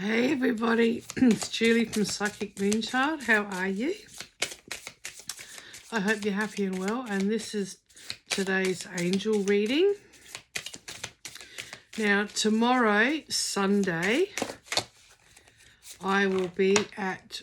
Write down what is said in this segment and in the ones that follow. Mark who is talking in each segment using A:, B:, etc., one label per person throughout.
A: Hey everybody, it's Julie from Psychic Moonchild. How are you? I hope you're happy and well, and this is today's angel reading. Now tomorrow, Sunday, I will be at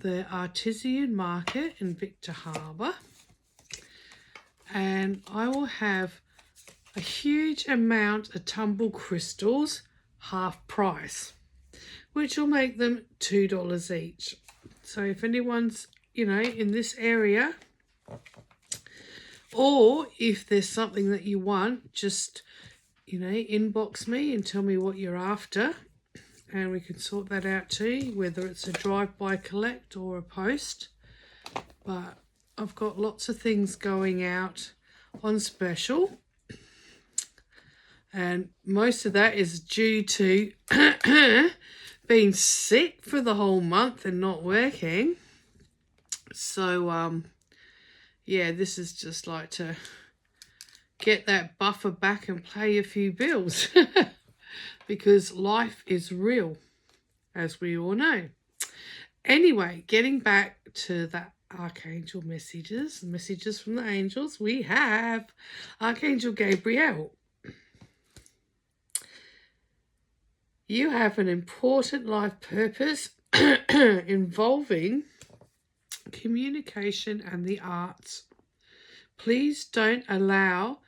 A: the Artesian Market in Victor Harbor, and I will have a huge amount of tumble crystals half price, which will make them $2 each. So if anyone's, in this area, or if there's something that you want, just, inbox me and tell me what you're after, and we can sort that out too, whether it's a drive-by collect or a post. But I've got lots of things going out on special, and most of that is due to being sick for the whole month and not working. So yeah, this is just like to get that buffer back and pay a few bills because life is real, as we all know. Anyway, getting back to that Archangel messages from the angels, we have Archangel Gabriel. You have an important life purpose involving communication and the arts. Please don't allow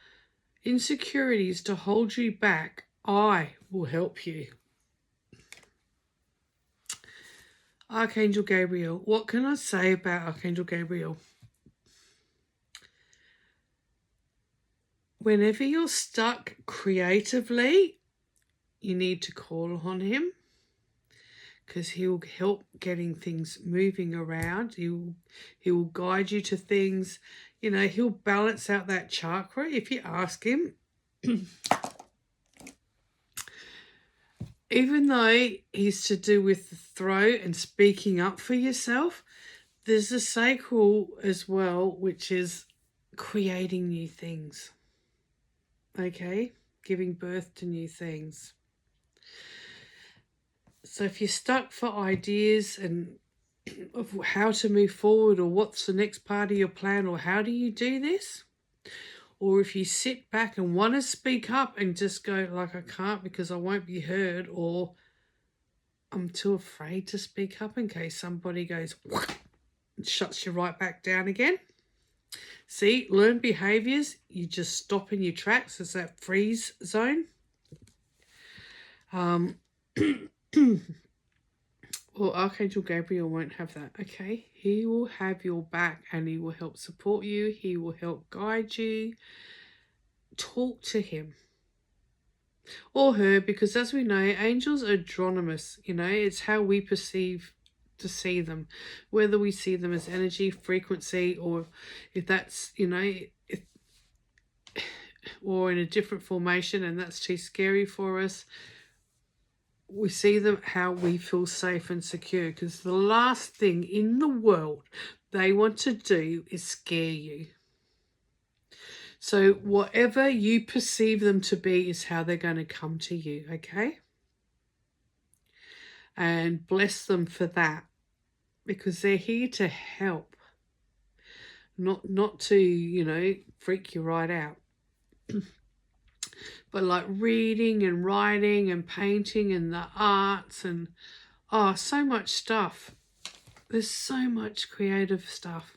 A: insecurities to hold you back. I will help you. Archangel Gabriel. What can I say about Archangel Gabriel? Whenever you're stuck creatively, you need to call on him, because he will help getting things moving around. He will guide you to things. He'll balance out that chakra if you ask him. Even though he's to do with the throat and speaking up for yourself, there's a sacral as well, which is creating new things. Okay? Giving birth to new things. So if you're stuck for ideas and of how to move forward, or what's the next part of your plan, or how do you do this, or if you sit back and want to speak up and just go like, I can't because I won't be heard, or I'm too afraid to speak up in case somebody goes and shuts you right back down again. See, learned behaviors, you just stop in your tracks. It's that freeze zone. Well, Archangel Gabriel won't have that, okay? He will have your back and he will help support you. He will help guide you. Talk to him or her, because as we know, angels are adronomous. It's how we perceive to see them, whether we see them as energy, frequency, or if that's, or in a different formation and that's too scary for us. We see them how we feel safe and secure, because the last thing in the world they want to do is scare you. So whatever you perceive them to be is how they're going to come to you, okay? And bless them for that, because they're here to help, not to, freak you right out. But like reading and writing and painting and the arts and so much stuff. There's so much creative stuff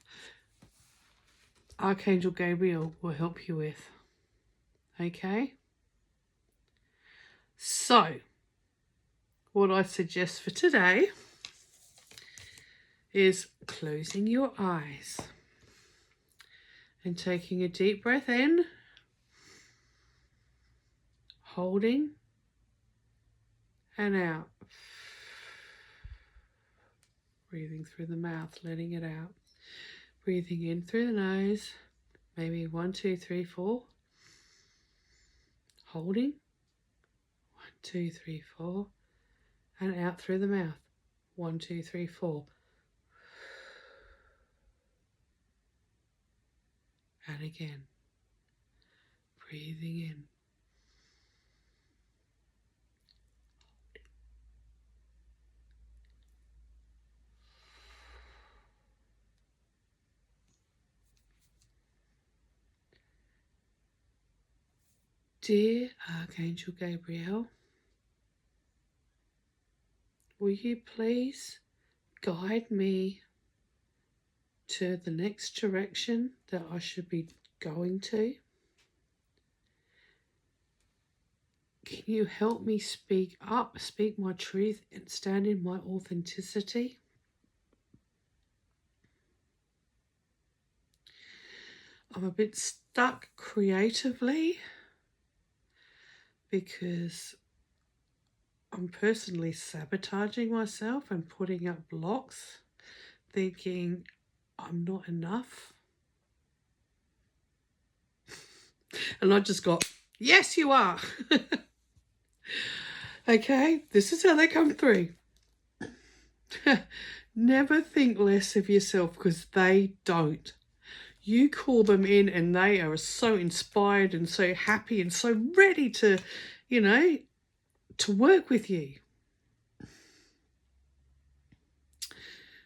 A: Archangel Gabriel will help you with. Okay? So, what I suggest for today is closing your eyes and taking a deep breath in, holding, and out. Breathing through the mouth, letting it out. Breathing in through the nose, maybe 1, 2, 3, 4. Holding, 1, 2, 3, 4. And out through the mouth, 1, 2, 3, 4. And again, breathing in. Dear Archangel Gabriel, will you please guide me to the next direction that I should be going to? Can you help me speak up, speak my truth, and stand in my authenticity? I'm a bit stuck creatively because I'm personally sabotaging myself and putting up blocks, thinking I'm not enough. And I just got, yes, you are. Okay, this is how they come through. Never think less of yourself, because they don't. You call them in and they are so inspired and so happy and so ready to, to work with you.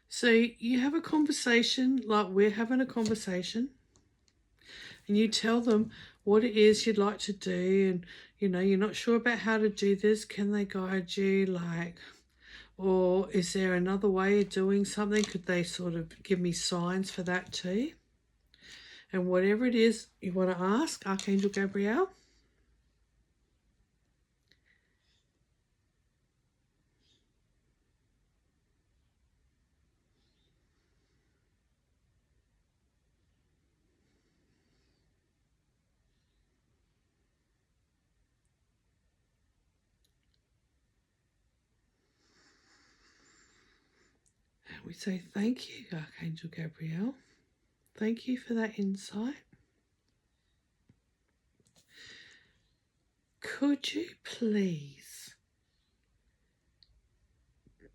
A: So you have a conversation like we're having a conversation, and you tell them what it is you'd like to do, and you're not sure about how to do this. Can they guide you, or is there another way of doing something? Could they sort of give me signs for that too? And whatever it is you want to ask Archangel Gabriel, and we say thank you, Archangel Gabriel. Thank you for that insight. Could you please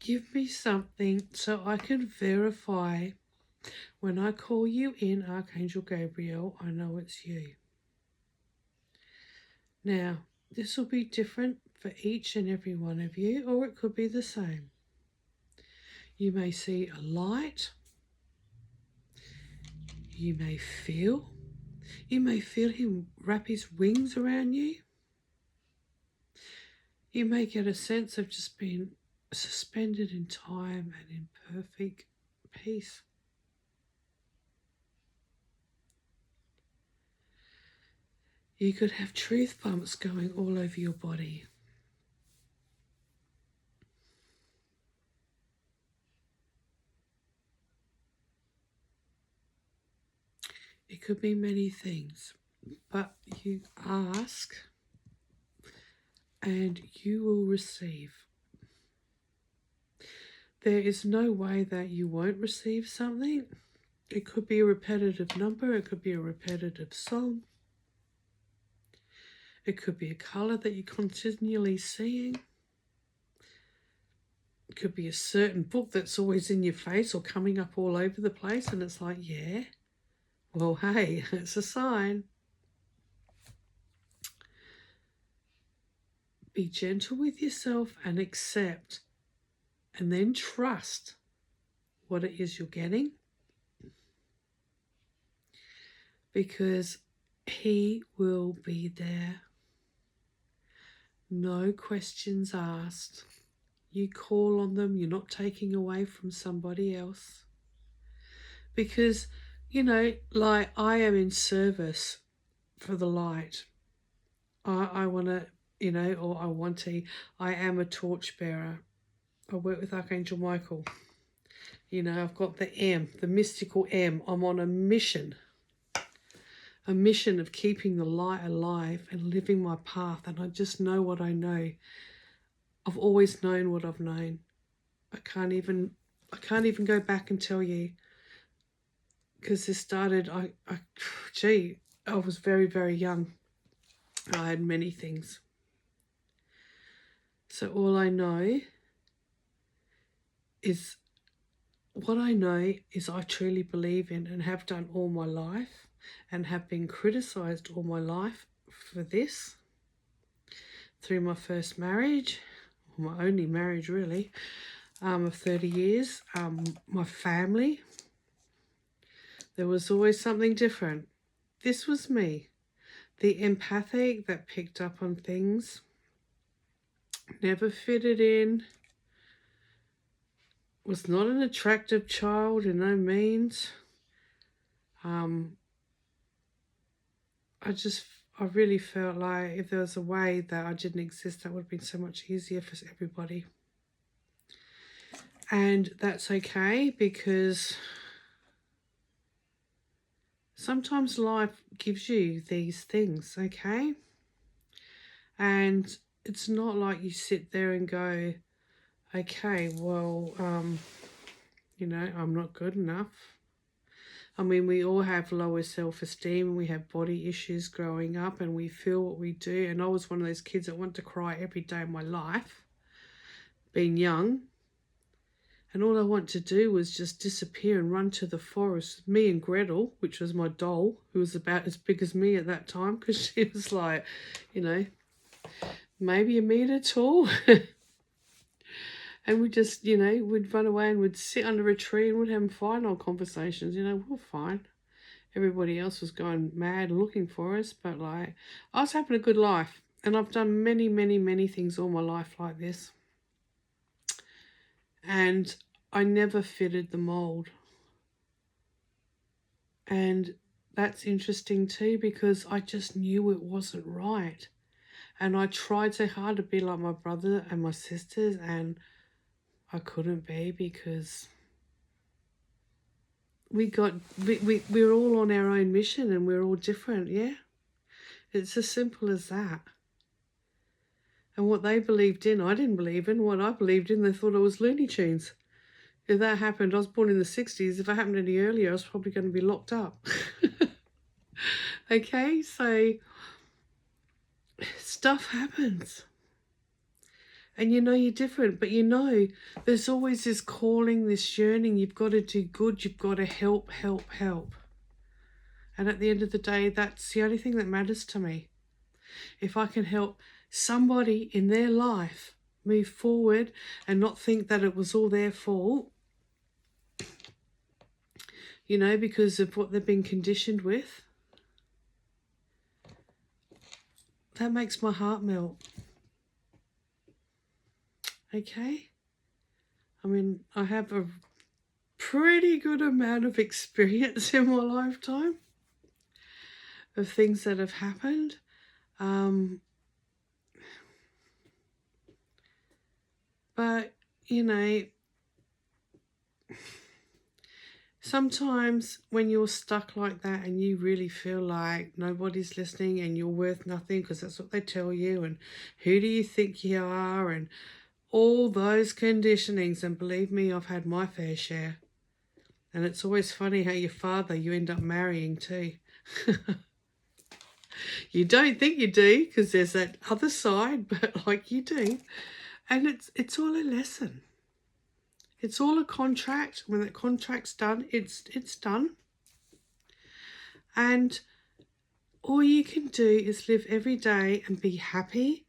A: give me something so I can verify when I call you in, Archangel Gabriel, I know it's you. Now, this will be different for each and every one of you, or it could be the same. You may see a light. You may feel him wrap his wings around you. You may get a sense of just being suspended in time and in perfect peace. You could have truth bumps going all over your body. It could be many things, but you ask and you will receive. There is no way that you won't receive something. It could be a repetitive number, it could be a repetitive song. It could be a colour that you're continually seeing. It could be a certain book that's always in your face or coming up all over the place, and it's like, yeah, well, hey, it's a sign. Be gentle with yourself and accept, and then trust what it is you're getting, because he will be there. No questions asked. You call on them. You're not taking away from somebody else. Because, like I am in service for the light. I want to, I am a torchbearer. I work with Archangel Michael. I've got the M, the mystical M. I'm on a mission of keeping the light alive and living my path. And I just know what I know. I've always known what I've known. I can't even go back and tell you, because this started, I was very, very young. I had many things. So all I know is what I know is I truly believe in and have done all my life, and have been criticised all my life for this, through my first marriage, my only marriage really, of 30 years, my family. There was always something different. This was me. The empathic that picked up on things, never fitted in, was not an attractive child in no means. I really felt like if there was a way that I didn't exist, that would have been so much easier for everybody. And that's okay, because sometimes life gives you these things, okay? And it's not like you sit there and go, okay, well, you know, I'm not good enough. I mean, we all have lower self-esteem and we have body issues growing up and we feel what we do. And I was one of those kids that wanted to cry every day of my life, being young. And all I wanted to do was just disappear and run to the forest. Me and Gretel, which was my doll, who was about as big as me at that time, because she was like, you know, maybe a metre tall. And we just, you know, we'd run away and we'd sit under a tree and we'd have final conversations. You know, we were fine. Everybody else was going mad looking for us, but like, I was having a good life. And I've done many, many, many things all my life like this. And I never fitted the mold. And that's interesting too, because I just knew it wasn't right. And I tried so hard to be like my brother and my sisters, and I couldn't be, because we're all on our own mission and we're all different, yeah? It's as simple as that. And what they believed in, I didn't believe in. What I believed in, they thought I was Looney Tunes. If that happened, I was born in the 60s. If it happened any earlier, I was probably going to be locked up. Okay, so stuff happens. And you know you're different, but you know there's always this calling, this yearning. You've got to do good. You've got to help, help, help. And at the end of the day, that's the only thing that matters to me. If I can help somebody in their life move forward and not think that it was all their fault, you know, because of what they've been conditioned with, that makes my heart melt. Okay? I mean, I have a pretty good amount of experience in my lifetime of things that have happened. But, you know, sometimes when you're stuck like that and you really feel like nobody's listening and you're worth nothing because that's what they tell you, and who do you think you are, and all those conditionings, and believe me, I've had my fair share. And it's always funny how your father you end up marrying too. You don't think you do, because there's that other side, but like you do. And it's all a lesson. It's all a contract. When that contract's done, it's done. And all you can do is live every day and be happy.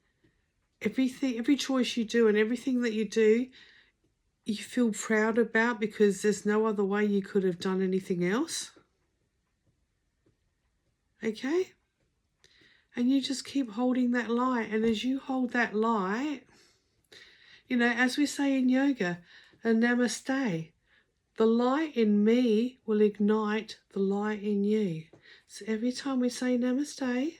A: Every choice you do and everything that you do, you feel proud about, because there's no other way you could have done anything else. Okay? And you just keep holding that light. And as you hold that light, you know, as we say in yoga, a namaste, the light in me will ignite the light in you. So every time we say namaste,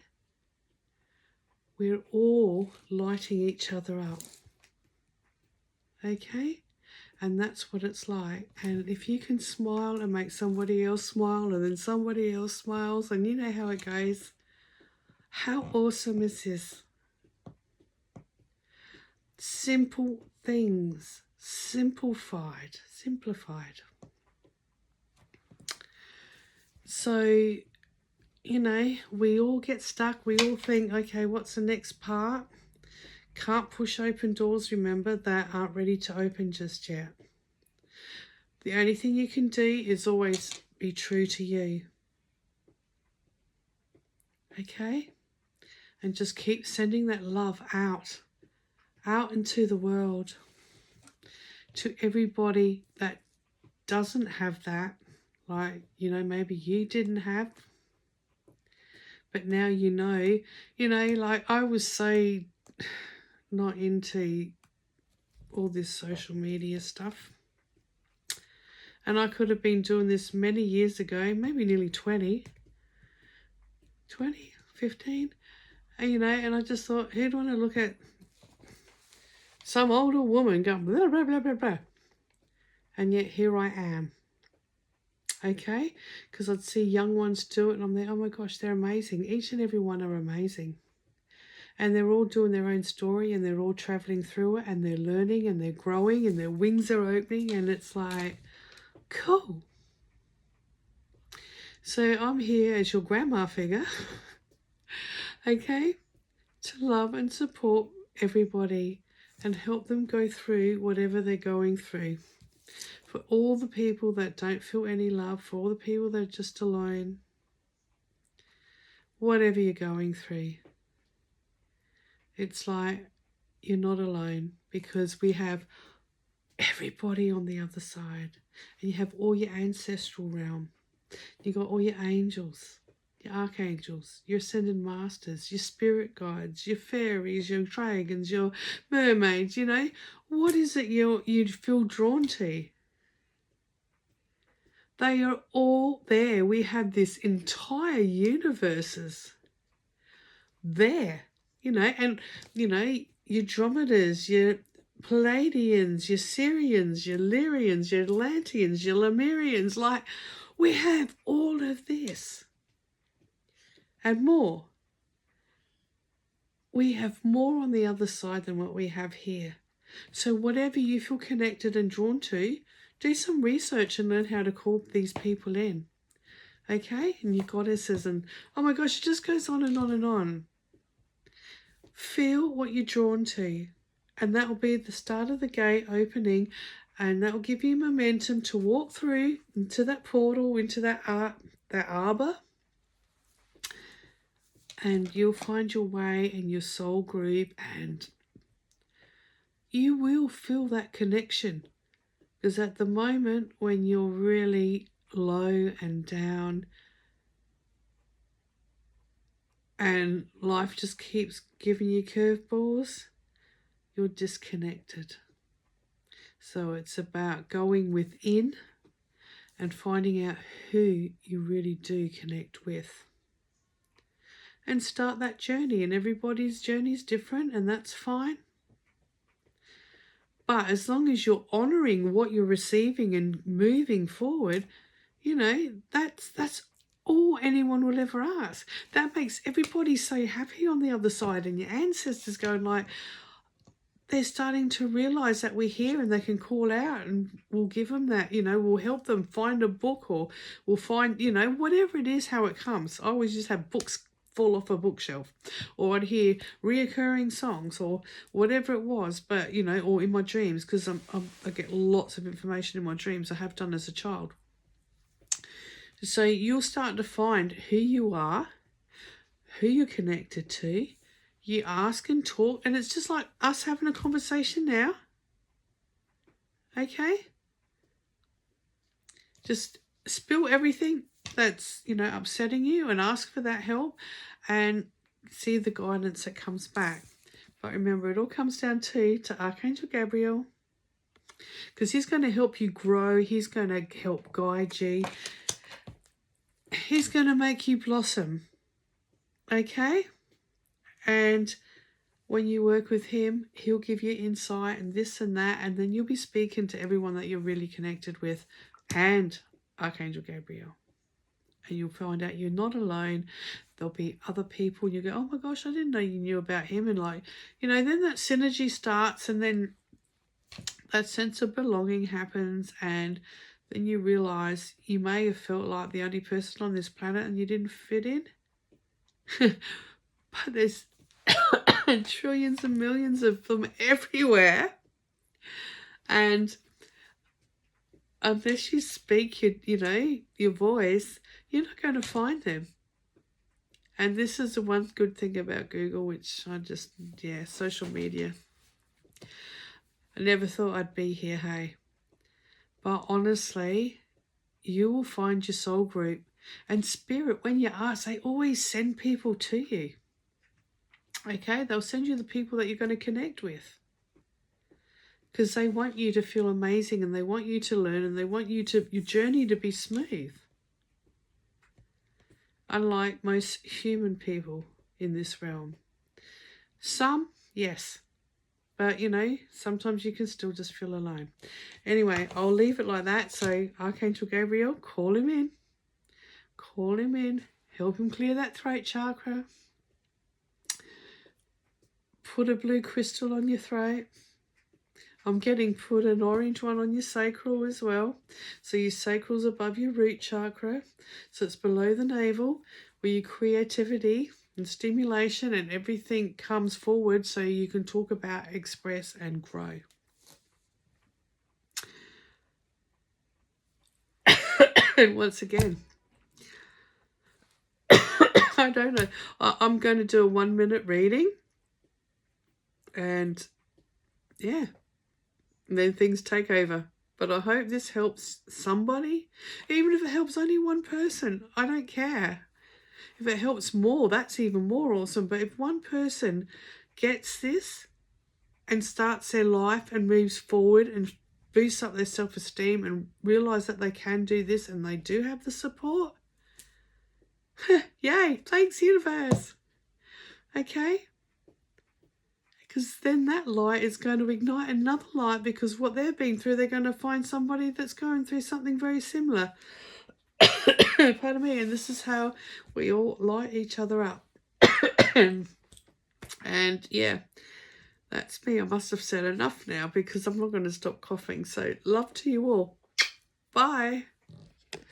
A: we're all lighting each other up. Okay? And that's what it's like. And if you can smile and make somebody else smile, and then somebody else smiles, and you know how it goes. How awesome is this? Simple things, simplified. So, you know, we all get stuck. We all think, okay, what's the next part? Can't push open doors, remember, that aren't ready to open just yet. The only thing you can do is always be true to you. Okay? And just keep sending that love out into the world, to everybody that doesn't have that, like, you know, maybe you didn't have, But now like I was so not into all this social media stuff. And I could have been doing this many years ago, maybe nearly 20, 15. And, and I just thought, who'd want to look at some older woman going blah, blah, blah, blah, blah. And yet here I am. Okay? Because I'd see young ones do it and I'm there, oh my gosh, they're amazing. Each and every one are amazing. And they're all doing their own story and they're all traveling through it and they're learning and they're growing and their wings are opening and it's like, cool. So I'm here as your grandma figure, okay, to love and support everybody and help them go through whatever they're going through. For all the people that don't feel any love, for all the people that are just alone, whatever you're going through, it's like you're not alone because we have everybody on the other side. And you have all your ancestral realm. You got all your angels, your archangels, your ascended masters, your spirit guides, your fairies, your dragons, your mermaids, What is it you'd feel drawn to? They are all there. We have this entire universes there, and, your Dromedas, your Palladians, your Syrians, your Lyrians, your Atlanteans, your Lemurians, like, we have all of this and more. We have more on the other side than what we have here. So whatever you feel connected and drawn to, do some research and learn how to call these people in. Okay? And your goddesses and, oh my gosh, it just goes on and on and on. Feel what you're drawn to. And that will be the start of the gate opening. And that will give you momentum to walk through into that portal, into that arbor. And you'll find your way in your soul group and you will feel that connection. Because at the moment when you're really low and down and life just keeps giving you curveballs, you're disconnected. So it's about going within and finding out who you really do connect with. And start that journey. And everybody's journey is different and that's fine. But as long as you're honouring what you're receiving and moving forward, that's all anyone will ever ask. That makes everybody so happy on the other side. And your ancestors going like, they're starting to realise that we're here and they can call out and we'll give them that, we'll help them find a book or we'll find, whatever it is, how it comes. I always just have books fall off a bookshelf or I'd hear reoccurring songs or whatever it was, but, or in my dreams because I get lots of information in my dreams. I have done as a child. So you'll start to find who you are, who you're connected to. You ask and talk, and it's just like us having a conversation now. Okay? Just spill everything that's, upsetting you and ask for that help and see the guidance that comes back. But remember, it all comes down to Archangel Gabriel because he's going to help you grow. He's going to help guide you. He's going to make you blossom. Okay? And when you work with him, he'll give you insight and this and that. And then you'll be speaking to everyone that you're really connected with and Archangel Gabriel. And you'll find out you're not alone. There'll be other people. And you go, oh my gosh, I didn't know you knew about him. And then that synergy starts and then that sense of belonging happens. And then you realise you may have felt like the only person on this planet and you didn't fit in. But there's trillions and millions of them everywhere. And unless you speak your voice, you're not going to find them. And this is the one good thing about Google, which social media. I never thought I'd be here, hey. But honestly, you will find your soul group. And Spirit, when you ask, they always send people to you. Okay, they'll send you the people that you're going to connect with. Because they want you to feel amazing, and they want you to learn, and they want your journey to be smooth. Unlike most human people in this realm. Some, yes. But, you know, sometimes you can still just feel alone. Anyway, I'll leave it like that. So, Archangel Gabriel, call him in. Call him in. Help him clear that throat chakra. Put a blue crystal on your throat. I'm getting put an orange one on your sacral as well. So your sacral's above your root chakra. So it's below the navel, where your creativity and stimulation and everything comes forward, so you can talk about, express and grow. And once again, I don't know. I'm going to do a 1 minute reading. And yeah. And then things take over. But I hope this helps somebody. Even if it helps only one person, I don't care. If it helps more, that's even more awesome. But if one person gets this and starts their life and moves forward and boosts up their self-esteem and realise that they can do this and they do have the support, yay, thanks universe. Okay? Because then that light is going to ignite another light, because what they've been through, they're going to find somebody that's going through something very similar. Pardon me. And this is how we all light each other up. And yeah, that's me. I must have said enough now, because I'm not going to stop coughing. So love to you all. Bye.